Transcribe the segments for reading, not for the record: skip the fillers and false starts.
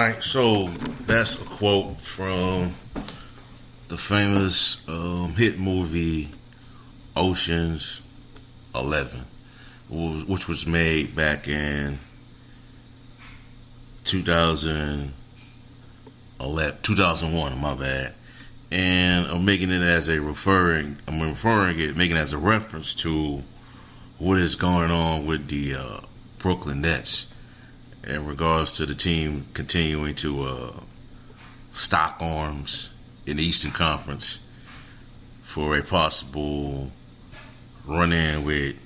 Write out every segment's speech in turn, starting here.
right, so that's a quote from the famous hit movie Ocean's 11, which was made back in 2001, my bad. And I'm making it as making it as a reference to what is going on with the Brooklyn Nets in regards to the team continuing to stock arms in the Eastern Conference for a possible run-in with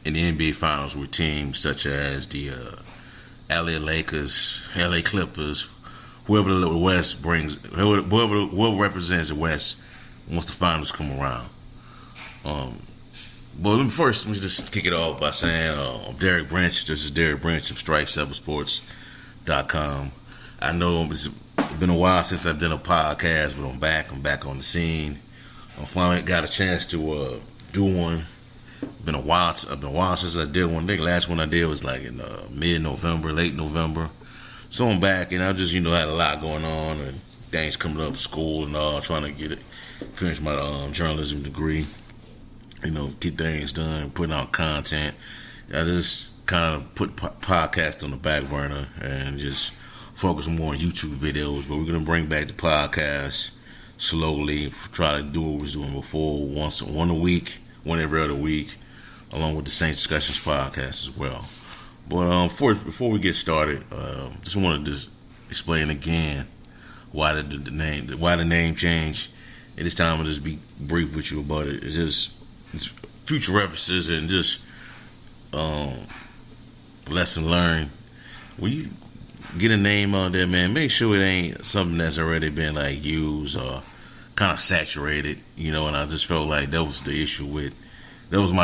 in the NBA Finals with teams such as the LA Lakers, LA Clippers, whoever the West brings, whoever represents the West once the finals come around. But let me just kick it off by saying I'm Derek Branch. This is Derek Branch of Strike7Sports.com. I know it's been a while since I've done a podcast, but I'm back. I'm back on the scene. I finally got a chance to do one. Been a while. I've been a while since I did one. I think the last one I did was like in mid-November, late November. So I'm back, and I just had a lot going on and things coming up, school and all, trying to finish my journalism degree. Get things done, putting out content. I just kind of put podcast on the back burner and just focus more on YouTube videos. But we're gonna bring back the podcast slowly. Try to do what we was doing before, one a week, one every other week, along with the Saints Discussions podcast as well. But before we get started, just wanted to explain again why the name change. And this time I'll just be brief with you about it. It's future references and just lesson learned. When you get a name out there, man, make sure it ain't something that's already been like used or kind of saturated. And I just felt like that was my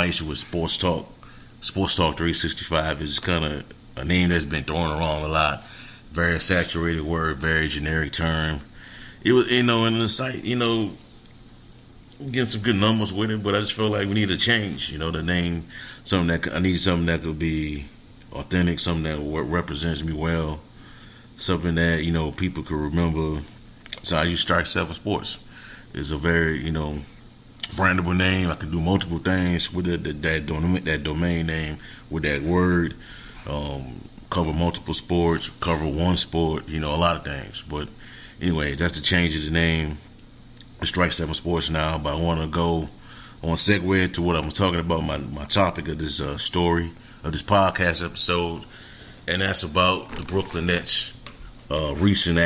issue with Sports Talk. Sports Talk 365 is kind of a name that's been thrown around a lot. Very saturated word, very generic term. It was, in the site, getting some good numbers with it, but I just felt like we need to change, the name. I need something that could be authentic, something that represents me well, something that, people could remember. So I use Strike7 Sports. It's a very, brandable name. I could do multiple things with that domain name, with that word. Cover multiple sports, cover one sport, a lot of things. But anyway, that's the change of the name. Strike7 Sports now. But I want to segue into what I was talking about, my topic of this story, of this podcast episode, and that's about the Brooklyn Nets recent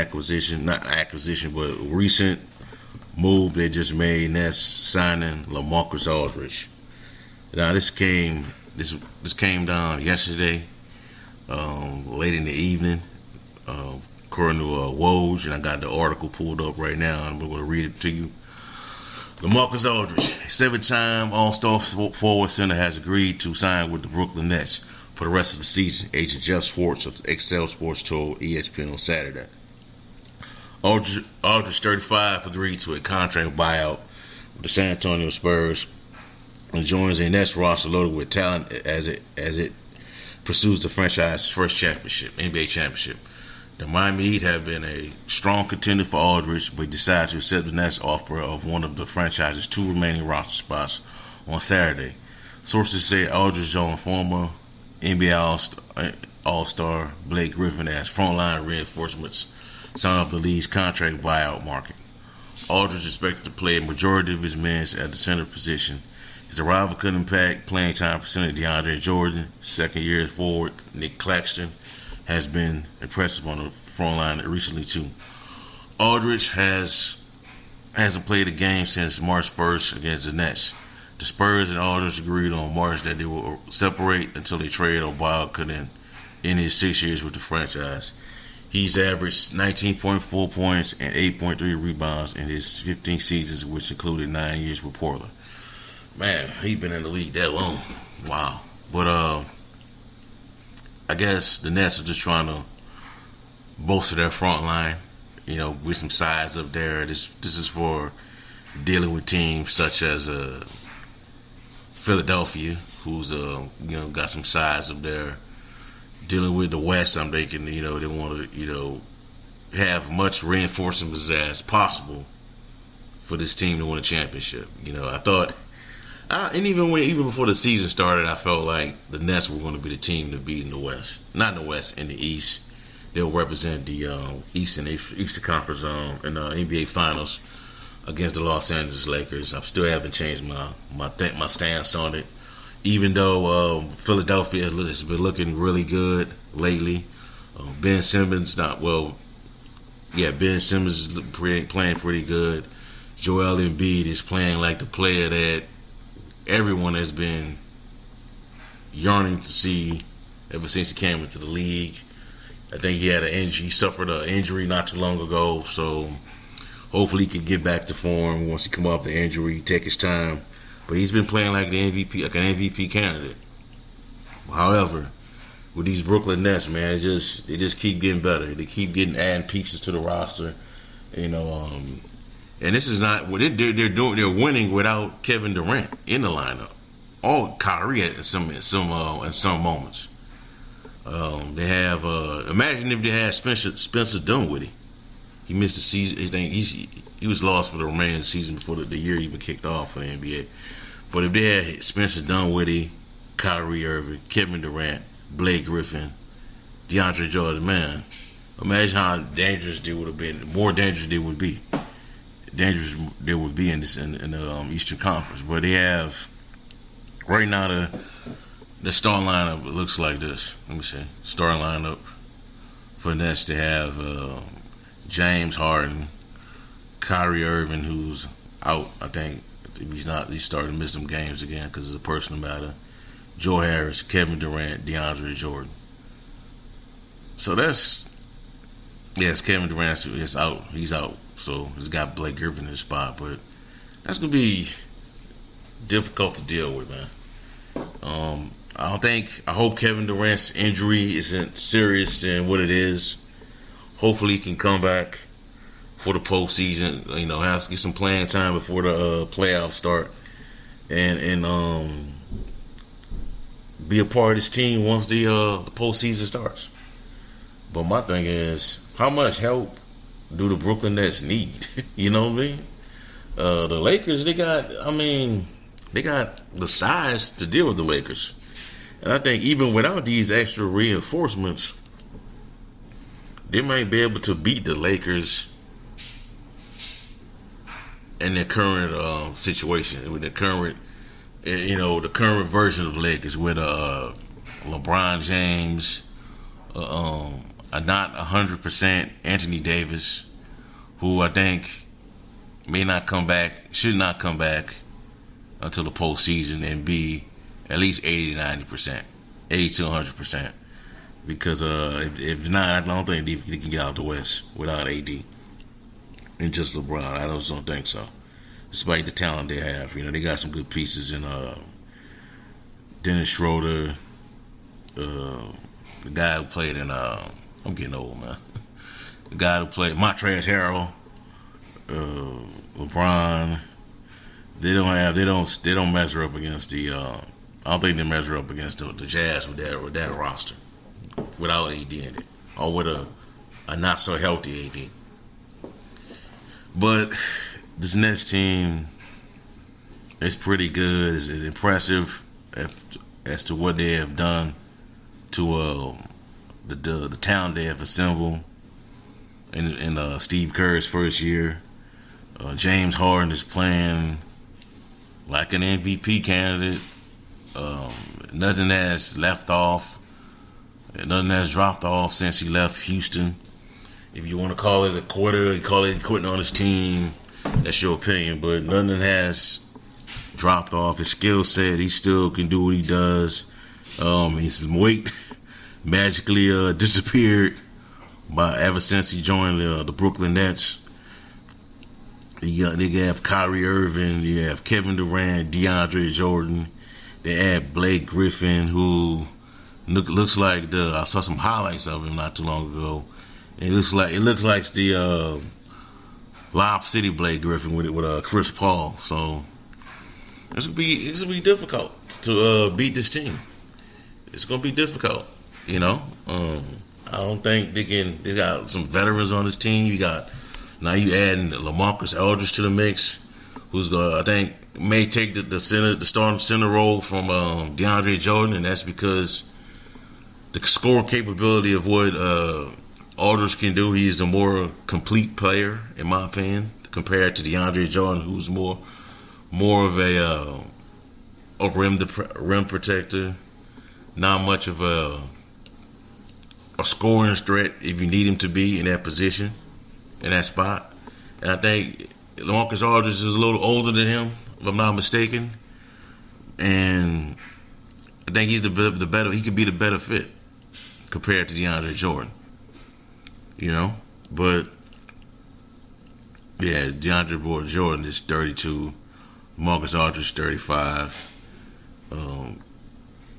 recent move they just made, and that's signing LaMarcus Aldridge. Now this came down yesterday, late in the evening, according to Woj, and I got the article pulled up right now, and I'm going to read it to you. LaMarcus Aldridge, 7-time All-Star forward center, has agreed to sign with the Brooklyn Nets for the rest of the season, agent Jeff Schwartz of Excel Sports told ESPN on Saturday. Aldridge, 35, agreed to a contract buyout with the San Antonio Spurs and joins a Nets roster loaded with talent as it pursues the franchise's first NBA championship. The Miami Heat have been a strong contender for Aldridge, but decided to accept the Nets' offer of one of the franchise's 2 remaining roster spots on Saturday. Sources say Aldridge joined former NBA All-Star Blake Griffin as frontline reinforcements, signing up the league's contract buyout market. Aldridge is expected to play a majority of his minutes at the center position. His arrival could impact playing time for center DeAndre Jordan. Second-year forward Nick Claxton has been impressive on the front line recently too. Aldridge hasn't played a game since March 1st against the Nets. The Spurs and Aldridge agreed on March that they will separate until they trade or buyout could end in his 6 years with the franchise. He's averaged 19.4 points and 8.3 rebounds in his 15 seasons, which included 9 years with Portland. Man, he's been in the league that long. Wow. But I guess the Nets are just trying to bolster their front line, with some size up there. This is for dealing with teams such as Philadelphia, who's got some size up there. Dealing with the West, I'm thinking, they want to, have much reinforcements as possible for this team to win a championship. I thought, and even before the season started, I felt like the Nets were going to be the team to beat in the West. Not in the West, in the East. They'll represent the Eastern Conference in the NBA Finals against the Los Angeles Lakers. I still haven't changed my stance on it, even though Philadelphia has been looking really good lately. Ben Simmons Ben Simmons is playing pretty good. Joel Embiid is playing like the player that everyone has been yearning to see ever since he came into the league. I think he had an injury. He suffered an injury not too long ago, so hopefully he can get back to form once he come off the injury, take his time. But he's been playing like the MVP, like an MVP candidate. However, with these Brooklyn Nets, man, they just keep getting better. They keep adding pieces to the roster, and this is not what they're doing. They're winning without Kevin Durant in the lineup. Or Kyrie in some moments. They have imagine if they had Spencer Dinwiddie. He missed the season. He was lost for the remaining of the season before the year even kicked off for the NBA. But if they had Spencer Dinwiddie, Kyrie Irving, Kevin Durant, Blake Griffin, DeAndre Jordan, man, imagine how dangerous they would have been. More dangerous they would be. Dangerous they would be in the Eastern Conference. But they have right now the starting lineup looks like this. Let me see. Starting lineup for Nets, they have James Harden, Kyrie Irving, who's out. I think he's starting to miss some games again because of the personal matter. Joe Harris, Kevin Durant, DeAndre Jordan. So Kevin Durant is out. He's out. So he's got Blake Griffin in his spot, but that's gonna be difficult to deal with, man. I hope Kevin Durant's injury isn't serious than what it is. Hopefully he can come back for the postseason. Has to get some playing time before the playoffs start, and be a part of this team once the postseason starts. But my thing is, how much help do the Brooklyn Nets need? You know what I mean? The Lakers, they got the size to deal with the Lakers. And I think even without these extra reinforcements, they might be able to beat the Lakers in their current situation, with the current version of the Lakers, with LeBron James, not 100% Anthony Davis, who I think should not come back until the postseason, and be at least 80 to 90%, 80 to 100%. Because if not, I don't think they can get out the West without AD and just LeBron. I just don't think so. Despite the talent they have, they got some good pieces in Dennis Schroeder, the guy who played in I'm getting old, man. The guy who played Montrezl Harrell, LeBron. They don't measure up against I don't think they measure up against the Jazz with that roster without AD in it, or with a not so healthy AD. But this Nets team is pretty good. It's impressive as to what they have done to the talent they have assembled in Steve Kerr's first year. James Harden is playing like an MVP candidate. Nothing has left off. Nothing has dropped off since he left Houston. If you want to call it a quarter, you call it quitting on his team. That's your opinion, but nothing has dropped off. His skill set, he still can do what he does. His weight magically disappeared ever since he joined the Brooklyn Nets. They have Kyrie Irving, you have Kevin Durant, DeAndre Jordan. They add Blake Griffin, who looks like I saw some highlights of him not too long ago. It looks like the Lob City Blake Griffin with Chris Paul. So it's gonna be difficult to beat this team. It's gonna be difficult, I I don't think they can. They got some veterans on this team. Now you adding LaMarcus Aldridge to the mix, who's gonna, I think, may take the starting center role from DeAndre Jordan, and that's because the scoring capability of what Aldridge can do. He's the more complete player, in my opinion, compared to DeAndre Jordan, who's more of a rim protector, not much of a scoring threat if you need him to be in that position, in that spot. And I think LaMarcus Aldridge is a little older than him, if I'm not mistaken, and I think he's the better. He could be the better fit compared to DeAndre Jordan. But yeah, DeAndre Jordan is 32, Marcus Aldridge 35. Been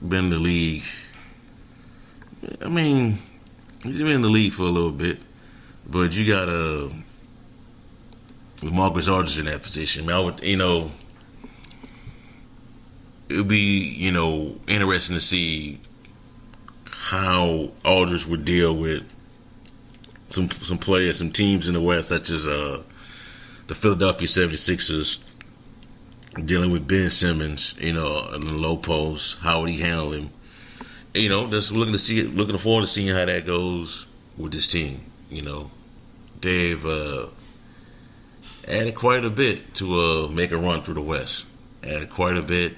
in the league. I mean, he's been in the league for a little bit, but you got Marcus Aldridge in that position. I would, it would be, interesting to see how Aldridge would deal with some players, some teams in the West, such as the Philadelphia 76ers, dealing with Ben Simmons, in the low post. How would he handle him? Just looking forward to seeing how that goes with this team. They've added quite a bit to make a run through the West. Added quite a bit,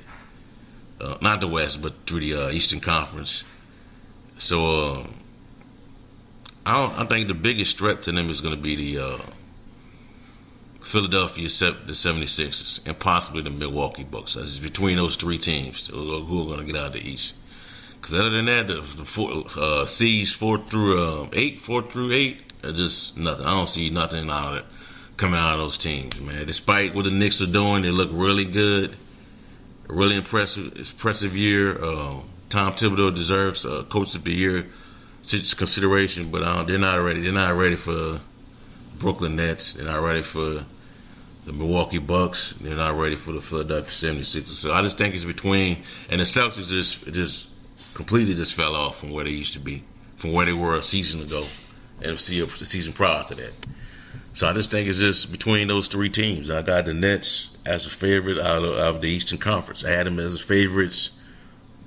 not the West, but through the Eastern Conference. So I think the biggest threat to them is going to be the Philadelphia, the 76ers, and possibly the Milwaukee Bucks. It's between those three teams who are going to get out of the East. Because other than that, the seeds 4 through 8 are just nothing. I don't see nothing coming out of those teams, man. Despite what the Knicks are doing, they look really good. A really impressive year. Tom Thibodeau deserves Coach of the Year consideration, but they're not ready. They're not ready for Brooklyn Nets. They're not ready for the Milwaukee Bucks. They're not ready for the Philadelphia 76ers. So I just think it's between, and the Celtics just completely just fell off from where they used to be, from where they were a season ago, and the season prior to that. So I just think it's just between those three teams. I got the Nets as a favorite out of the Eastern Conference. I had them as favorites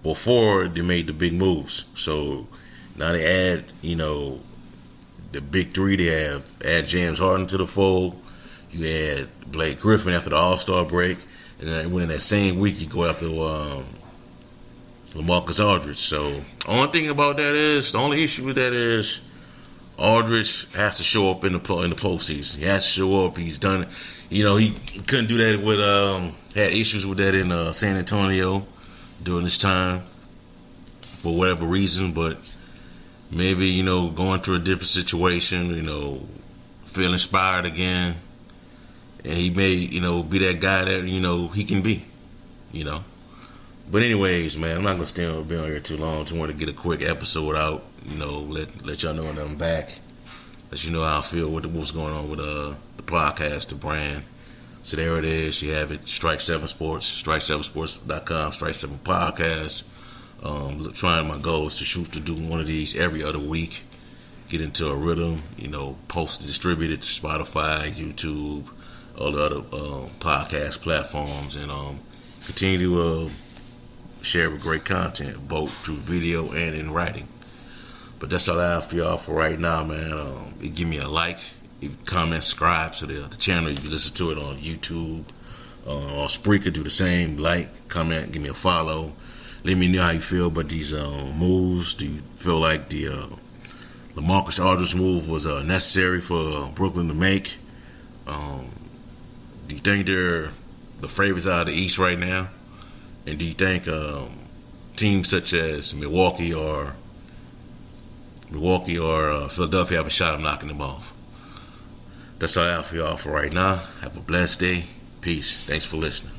before they made the big moves. So now they add, the big three. They add James Harden to the fold. You add Blake Griffin after the All-Star break, and then within that same week you go after LaMarcus Aldridge. So the only issue with that is Aldridge has to show up in the postseason. He has to show up. He's done it. He couldn't do that with had issues with that in San Antonio during this time for whatever reason, but maybe, going through a different situation, feel inspired again, and he may, be that guy that, he can be, But anyways, man, I'm not going to be on here too long. Just want to get a quick episode out, let y'all know that I'm back. Let you know how I feel with what's going on with the podcast, the brand. So there it is. You have it. Strike 7 Sports, strike7sports.com, Strike 7 Podcast. Trying my goal is to do one of these every other week. Get into a rhythm, post and distribute it to Spotify, YouTube, all the other podcast platforms, and continue to share with great content, both through video and in writing. But that's all I have for y'all for right now, man. Give me a like, comment, subscribe to the channel. You can listen to it on YouTube or Spreaker. Do the same. Like, comment, give me a follow. Let me know how you feel about these moves. Do you feel like the LaMarcus Aldridge move was necessary for Brooklyn to make? Do you think they're the favorites out of the East right now? And do you think teams such as Milwaukee or Philadelphia have a shot of knocking them off? That's all I have for y'all for right now. Have a blessed day. Peace. Thanks for listening.